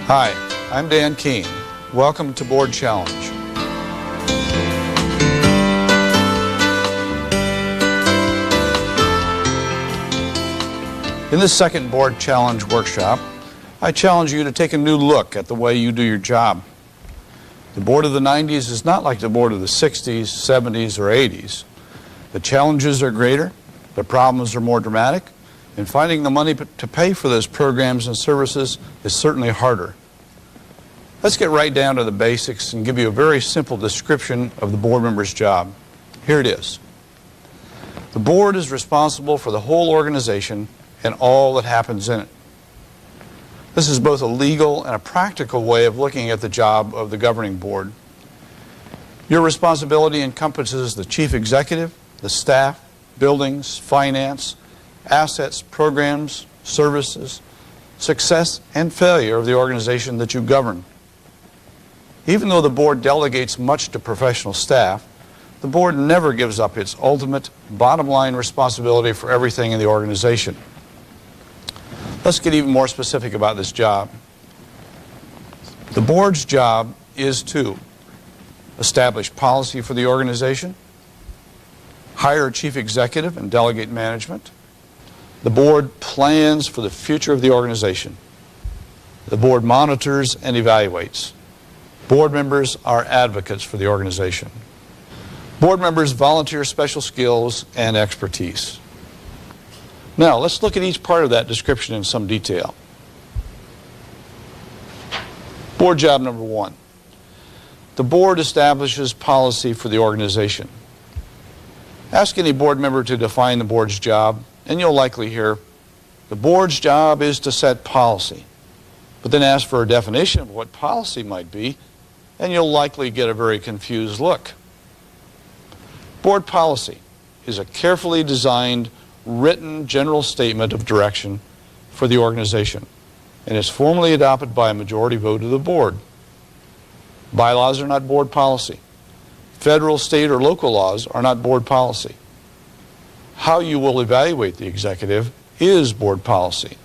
Hi, I'm Dan Keene. Welcome to Board Challenge. In this second Board Challenge workshop, I challenge you to take a new look at the way you do your job. The board of the 90s is not like the board of the 60s, 70s, or 80s. The challenges are greater, the problems are more dramatic, and finding the money to pay for those programs and services is certainly harder. Let's get right down to the basics and give you a very simple description of the board member's job. Here it is. The board is responsible for the whole organization and all that happens in it. This is both a legal and a practical way of looking at the job of the governing board. Your responsibility encompasses the chief executive, the staff, buildings, finance, assets, programs, services, success and failure of the organization that you govern. Even though the board delegates much to professional staff, the board never gives up its ultimate bottom line responsibility for everything in the organization. Let's get even more specific about this job. The board's job is to establish policy for the organization, hire a chief executive and delegate management. The board plans for the future of the organization. The board monitors and evaluates. Board members are advocates for the organization. Board members volunteer special skills and expertise. Now, let's look at each part of that description in some detail. Board job number one. The board establishes policy for the organization. Ask any board member to define the board's job, and you'll likely hear, the board's job is to set policy. But then ask for a definition of what policy might be, and you'll likely get a very confused look. Board policy is a carefully designed, written general statement of direction for the organization, and is formally adopted by a majority vote of the board. Bylaws are not board policy. Federal, state, or local laws are not board policy. How you will evaluate the executive is board policy.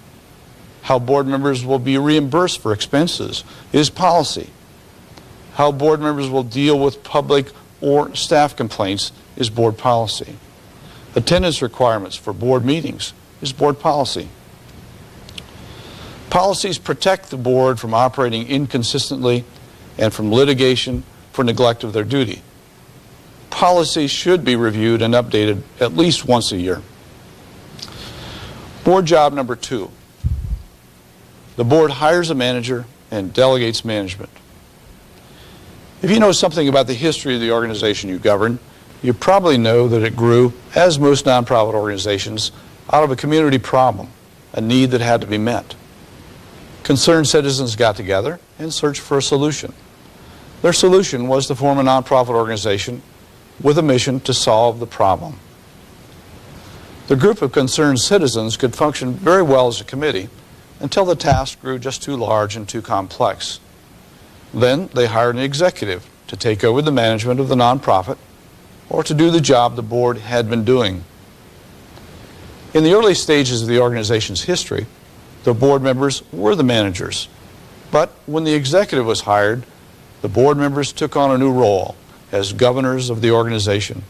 How board members will be reimbursed for expenses is policy. How board members will deal with public or staff complaints is board policy. Attendance requirements for board meetings is board policy. Policies protect the board from operating inconsistently and from litigation for neglect of their duty. Policies should be reviewed and updated at least once a year. Board job number two. The board hires a manager and delegates management. If you know something about the history of the organization you govern, you probably know that it grew, as most nonprofit organizations, out of a community problem, a need that had to be met. Concerned citizens got together and searched for a solution. Their solution was to form a nonprofit organization with a mission to solve the problem. The group of concerned citizens could function very well as a committee until the task grew just too large and too complex. Then they hired an executive to take over the management of the nonprofit or to do the job the board had been doing. In the early stages of the organization's history, the board members were the managers. But when the executive was hired, the board members took on a new role as governors of the organization.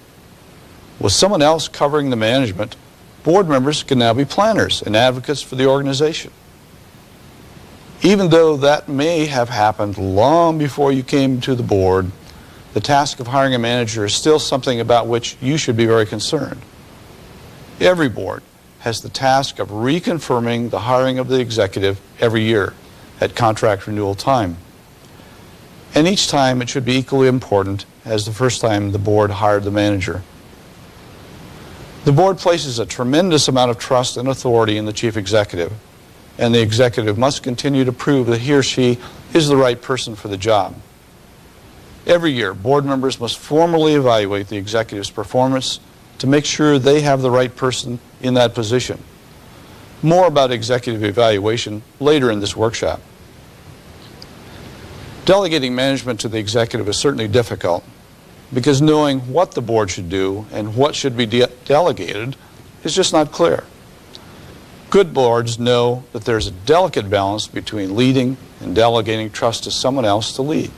With someone else covering the management, board members can now be planners and advocates for the organization. Even though that may have happened long before you came to the board, the task of hiring a manager is still something about which you should be very concerned. Every board has the task of reconfirming the hiring of the executive every year at contract renewal time. And each time it should be equally important as the first time the board hired the manager. The board places a tremendous amount of trust and authority in the chief executive, and the executive must continue to prove that he or she is the right person for the job. Every year, board members must formally evaluate the executive's performance to make sure they have the right person in that position. More about executive evaluation later in this workshop. Delegating management to the executive is certainly difficult because knowing what the board should do and what should be delegated is just not clear. Good boards know that there's a delicate balance between leading and delegating trust to someone else to lead.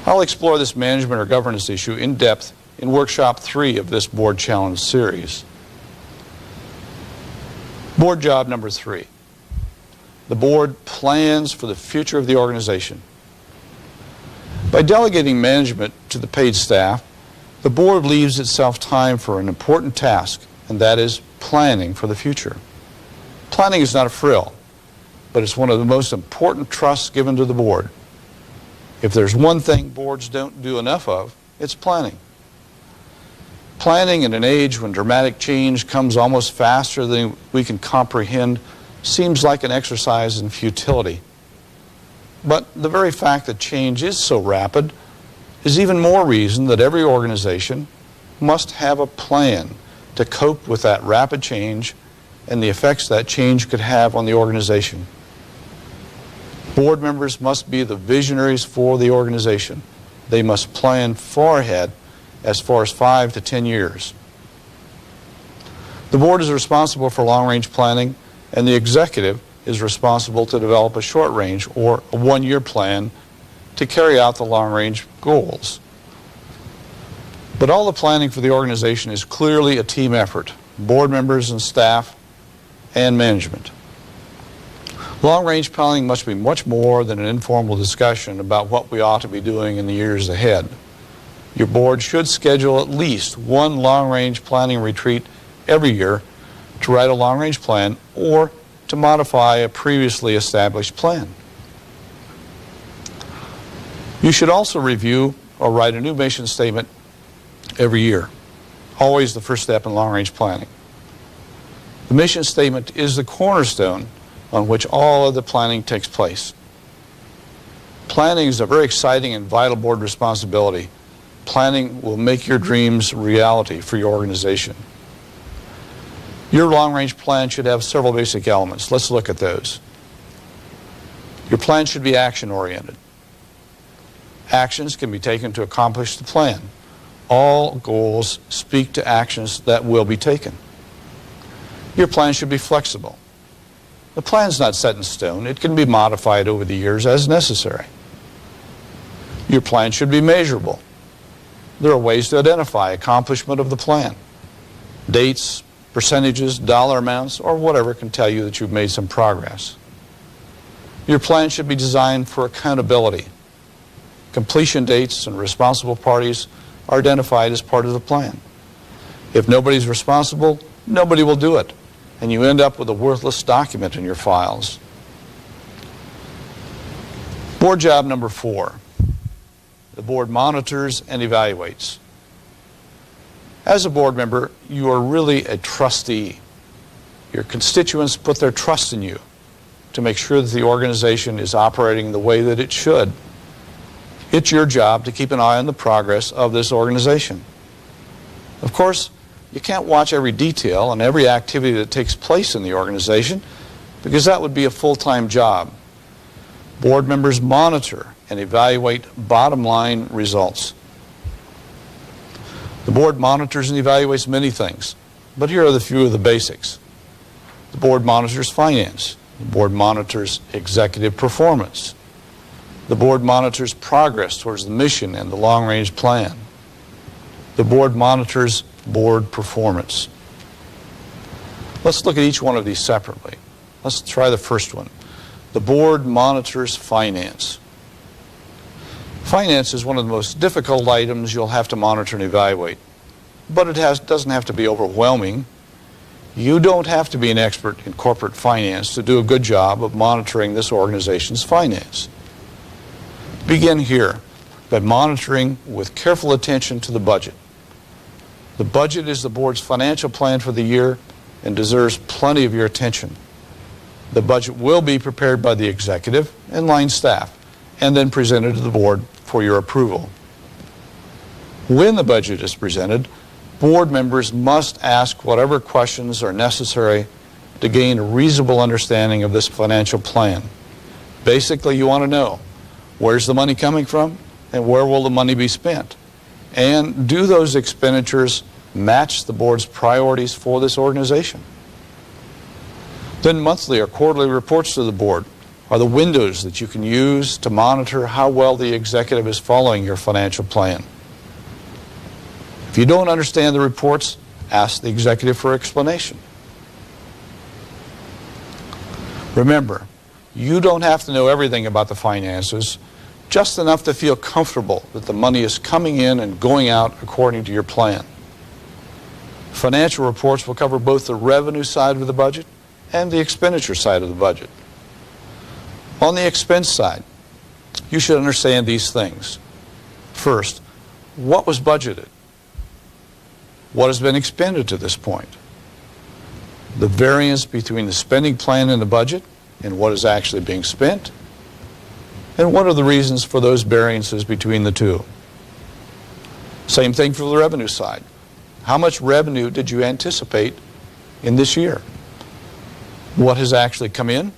I'll explore this management or governance issue in depth in Workshop 3 of this Board Challenge series. Board job number 3. The board plans for the future of the organization. By delegating management to the paid staff, the board leaves itself time for an important task, and that is planning for the future. Planning is not a frill, but it's one of the most important trusts given to the board. If there's one thing boards don't do enough of, it's planning. Planning in an age when dramatic change comes almost faster than we can comprehend seems like an exercise in futility. But the very fact that change is so rapid is even more reason that every organization must have a plan to cope with that rapid change and the effects that change could have on the organization. Board members must be the visionaries for the organization. They must plan far ahead, as far as 5 to 10 years. The board is responsible for long-range planning, and the executive is responsible to develop a short-range or a one-year plan to carry out the long-range goals. But all the planning for the organization is clearly a team effort, board members and staff and management. Long-range planning must be much more than an informal discussion about what we ought to be doing in the years ahead. Your board should schedule at least one long-range planning retreat every year to write a long-range plan or to modify a previously established plan. You should also review or write a new mission statement every year, always the first step in long-range planning. The mission statement is the cornerstone on which all of the planning takes place. Planning is a very exciting and vital board responsibility. Planning will make your dreams reality for your organization. Your long-range plan should have several basic elements. Let's look at those. Your plan should be action-oriented. Actions can be taken to accomplish the plan. All goals speak to actions that will be taken. Your plan should be flexible. The plan is not set in stone. It can be modified over the years as necessary. Your plan should be measurable. There are ways to identify accomplishment of the plan. Dates, percentages, dollar amounts, or whatever can tell you that you've made some progress. Your plan should be designed for accountability. Completion dates and responsible parties are identified as part of the plan. If nobody's responsible, nobody will do it, and you end up with a worthless document in your files. Board job number 4. The board monitors and evaluates. As a board member, you are really a trustee. Your constituents put their trust in you to make sure that the organization is operating the way that it should. It's your job to keep an eye on the progress of this organization. Of course, you can't watch every detail and every activity that takes place in the organization because that would be a full-time job. Board members monitor and evaluate bottom-line results. The board monitors and evaluates many things, but here are the few of the basics. The board monitors finance. The board monitors executive performance. The board monitors progress towards the mission and the long-range plan. The board monitors board performance. Let's look at each one of these separately. Let's try the first one. The board monitors finance. Finance is one of the most difficult items you'll have to monitor and evaluate, but it doesn't have to be overwhelming. You don't have to be an expert in corporate finance to do a good job of monitoring this organization's finance. Begin here by monitoring with careful attention to the budget. The budget is the board's financial plan for the year and deserves plenty of your attention. The budget will be prepared by the executive and line staff and then presented to the board for your approval. When the budget is presented, board members must ask whatever questions are necessary to gain a reasonable understanding of this financial plan. Basically, you want to know, where's the money coming from and where will the money be spent? And do those expenditures match the board's priorities for this organization? Then monthly or quarterly reports to the board are the windows that you can use to monitor how well the executive is following your financial plan. If you don't understand the reports, ask the executive for explanation. Remember, you don't have to know everything about the finances, just enough to feel comfortable that the money is coming in and going out according to your plan. Financial reports will cover both the revenue side of the budget and the expenditure side of the budget. On the expense side, you should understand these things. First, what was budgeted? What has been expended to this point? The variance between the spending plan and the budget and what is actually being spent, and what are the reasons for those variances between the two. Same thing for the revenue side. How much revenue did you anticipate in this year? What has actually come in?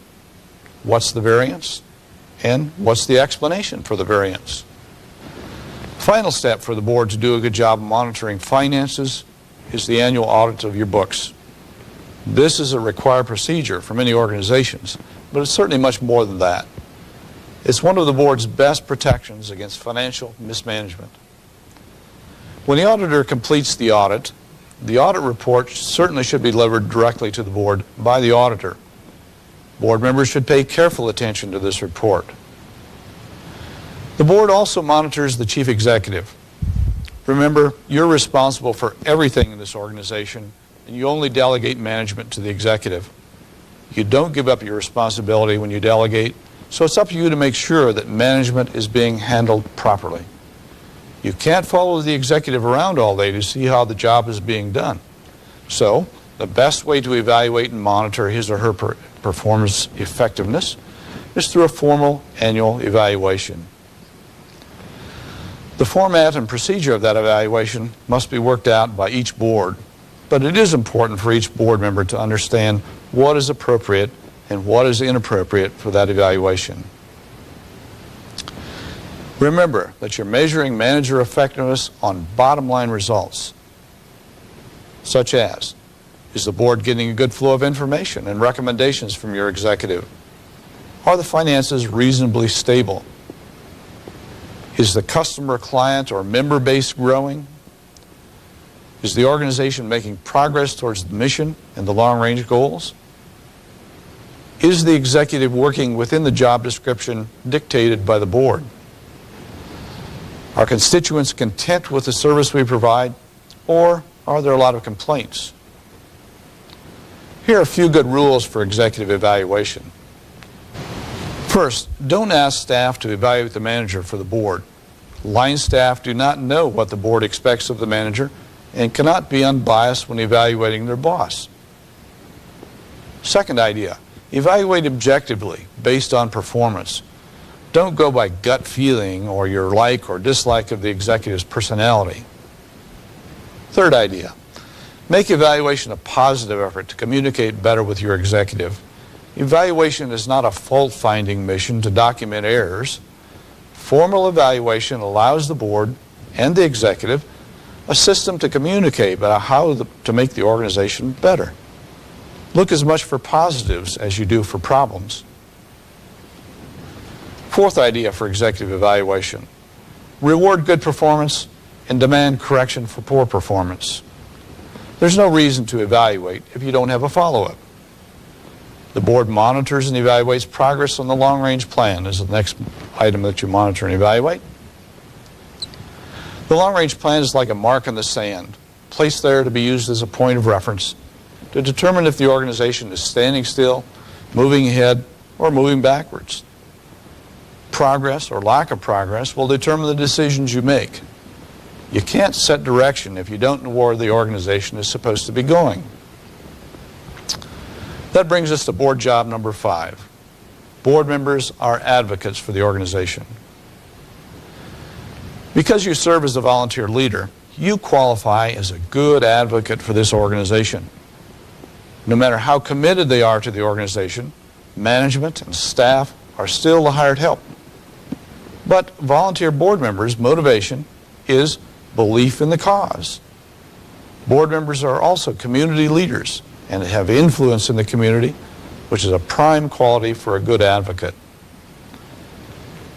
What's the variance? And what's the explanation for the variance? Final step for the board to do a good job of monitoring finances is the annual audit of your books. This is a required procedure for many organizations, but it's certainly much more than that. It's one of the board's best protections against financial mismanagement. When the auditor completes the audit report certainly should be delivered directly to the board by the auditor. Board members should pay careful attention to this report. The board also monitors the chief executive. Remember, you're responsible for everything in this organization, and you only delegate management to the executive. You don't give up your responsibility when you delegate, so it's up to you to make sure that management is being handled properly. You can't follow the executive around all day to see how the job is being done. So, the best way to evaluate and monitor his or her performance effectiveness is through a formal annual evaluation. The format and procedure of that evaluation must be worked out by each board, but it is important for each board member to understand what is appropriate and what is inappropriate for that evaluation. Remember that you're measuring manager effectiveness on bottom line results, such as, is the board getting a good flow of information and recommendations from your executive? Are the finances reasonably stable? Is the customer, client, or member base growing? Is the organization making progress towards the mission and the long-range goals? Is the executive working within the job description dictated by the board? Are constituents content with the service we provide, or are there a lot of complaints? Here are a few good rules for executive evaluation. First, don't ask staff to evaluate the manager for the board. Line staff do not know what the board expects of the manager and cannot be unbiased when evaluating their boss. Second idea, evaluate objectively based on performance. Don't go by gut feeling or your like or dislike of the executive's personality. Third idea, make evaluation a positive effort to communicate better with your executive. Evaluation is not a fault-finding mission to document errors. Formal evaluation allows the board and the executive a system to communicate about how to make the organization better. Look as much for positives as you do for problems. Fourth idea for executive evaluation, reward good performance and demand correction for poor performance. There's no reason to evaluate if you don't have a follow-up. The board monitors and evaluates progress on the long-range plan is the next item that you monitor and evaluate. The long-range plan is like a mark in the sand, placed there to be used as a point of reference to determine if the organization is standing still, moving ahead, or moving backwards. Progress or lack of progress will determine the decisions you make. You can't set direction if you don't know where the organization is supposed to be going. That brings us to board job number 5. Board members are advocates for the organization. Because you serve as a volunteer leader, you qualify as a good advocate for this organization. No matter how committed they are to the organization, management and staff are still the hired help. But volunteer board members' motivation is belief in the cause. Board members are also community leaders and have influence in the community which is a prime quality for a good advocate.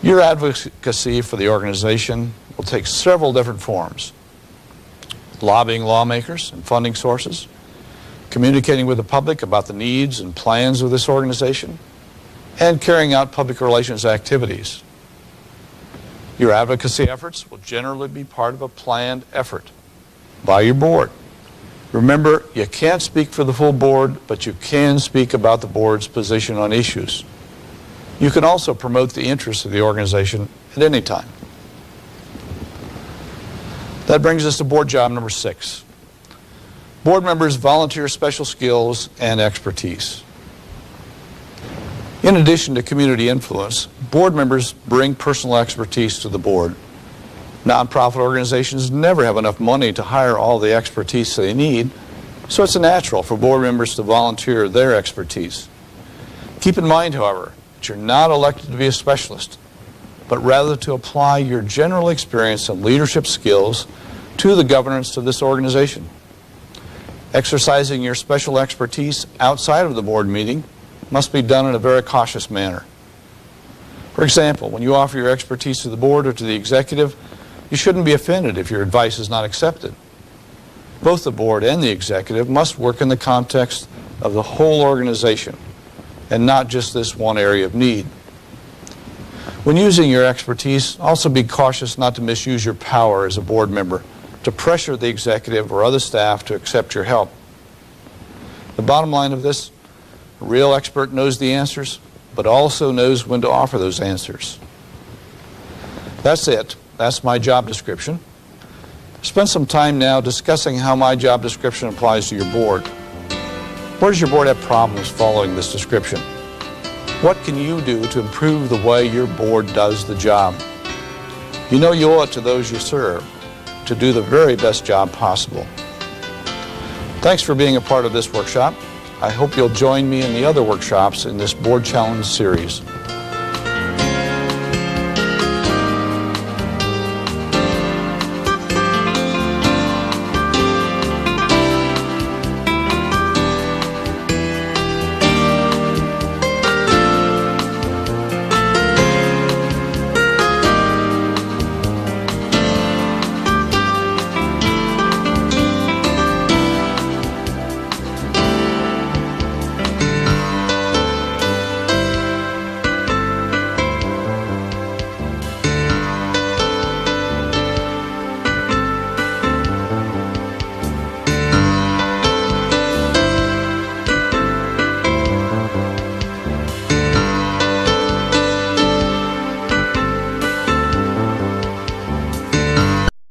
Your advocacy for the organization will take several different forms: lobbying lawmakers and funding sources, communicating with the public about the needs and plans of this organization, and carrying out public relations activities. Your advocacy efforts will generally be part of a planned effort by your board. Remember, you can't speak for the full board, but you can speak about the board's position on issues. You can also promote the interests of the organization at any time. That brings us to board job number 6. Board members volunteer special skills and expertise. In addition to community influence, board members bring personal expertise to the board. Nonprofit organizations never have enough money to hire all the expertise they need, so it's natural for board members to volunteer their expertise. Keep in mind, however, that you're not elected to be a specialist, but rather to apply your general experience and leadership skills to the governance of this organization. Exercising your special expertise outside of the board meeting must be done in a very cautious manner. For example, when you offer your expertise to the board or to the executive, you shouldn't be offended if your advice is not accepted. Both the board and the executive must work in the context of the whole organization and not just this one area of need. When using your expertise, also be cautious not to misuse your power as a board member to pressure the executive or other staff to accept your help. The bottom line of this: a real expert knows the answers, but also knows when to offer those answers. That's it. That's my job description. Spend some time now discussing how my job description applies to your board. Where does your board have problems following this description? What can you do to improve the way your board does the job? You know you owe it to those you serve to do the very best job possible. Thanks for being a part of this workshop. I hope you'll join me in the other workshops in this Board Challenge series.